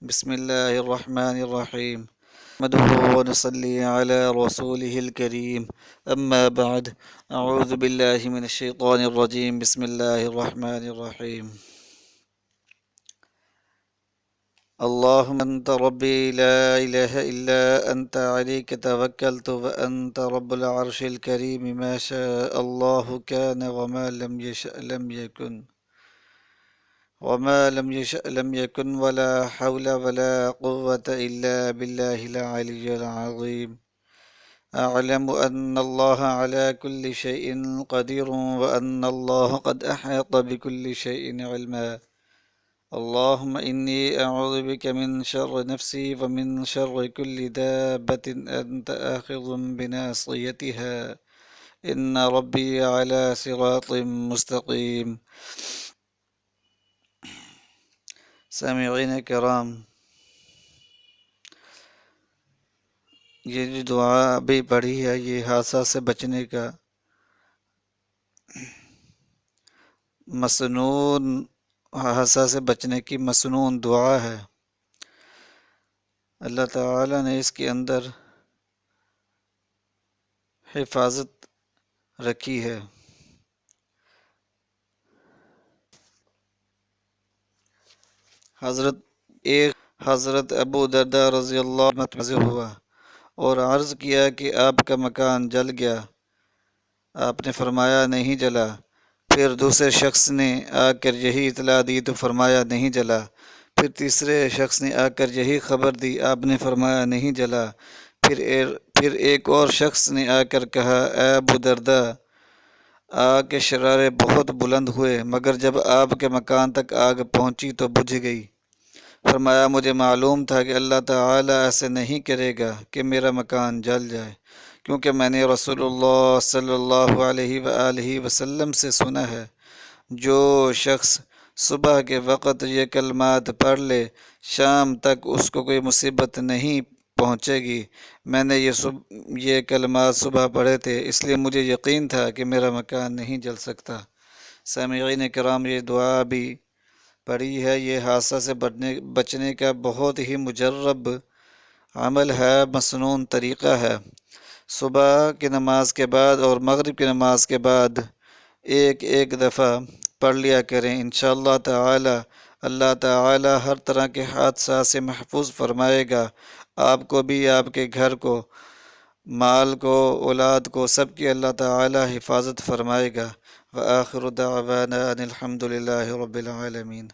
بسم الله الرحمن الرحيم نحمده ونصلي على رسوله الكريم أما بعد أعوذ بالله من الشيطان الرجيم بسم الله الرحمن الرحيم اللهم أنت ربي لا إله إلا أنت عليك توكلت وأنت رب العرش الكريم ما شاء الله كان وما لم يشأ لم يكن ولا حول ولا قوة إلا بالله العلي العظيم أعلم أن الله على كل شيء قدير وأن الله قد أحاط بكل شيء علما اللهم إني أعوذ بك من شر نفسي ومن شر كل دابة أنت آخذ بناصيتها إن ربي على صراط مستقيم. سامعین کرام، یہ جو دعا ابھی پڑھی ہے یہ حادثہ سے بچنے کا حادثہ سے بچنے کی مسنون دعا ہے۔ اللہ تعالی نے اس کے اندر حفاظت رکھی ہے۔ حضرت ابو درداء رضی اللہ عنہ حاضر ہوا اور عرض کیا کہ آپ کا مکان جل گیا۔ آپ نے فرمایا نہیں جلا۔ پھر دوسرے شخص نے آ کر یہی اطلاع دی تو فرمایا نہیں جلا۔ پھر تیسرے شخص نے آ کر یہی خبر دی، آپ نے فرمایا نہیں جلا۔ پھر ایک اور شخص نے آ کر کہا اے ابو درداء، آگ کے شرارے بہت بلند ہوئے مگر جب آپ کے مکان تک آگ پہنچی تو بجھ گئی۔ فرمایا مجھے معلوم تھا کہ اللہ تعالی ایسے نہیں کرے گا کہ میرا مکان جل جائے، کیونکہ میں نے رسول اللہ صلی اللہ علیہ وآلہ وسلم سے سنا ہے جو شخص صبح کے وقت یہ کلمات پڑھ لے شام تک اس کو کوئی مصیبت نہیں پہنچے گی۔ میں نے یہ کلمات صبح پڑھے تھے، اس لیے مجھے یقین تھا کہ میرا مکان نہیں جل سکتا۔ سامعین کرام، یہ دعا بھی پڑھی ہے، یہ حادثہ سے بچنے کا بہت ہی مجرب عمل ہے، مسنون طریقہ ہے۔ صبح کی نماز کے بعد اور مغرب کی نماز کے بعد ایک دفعہ پڑھ لیا کریں، انشاءاللہ تعالی اللہ تعالی ہر طرح کے حادثات سے محفوظ فرمائے گا، آپ کو بھی، آپ کے گھر کو، مال کو، اولاد کو، سب کی اللہ تعالی حفاظت فرمائے گا۔ وآخر دعوانا ان الحمد للہ رب العالمین۔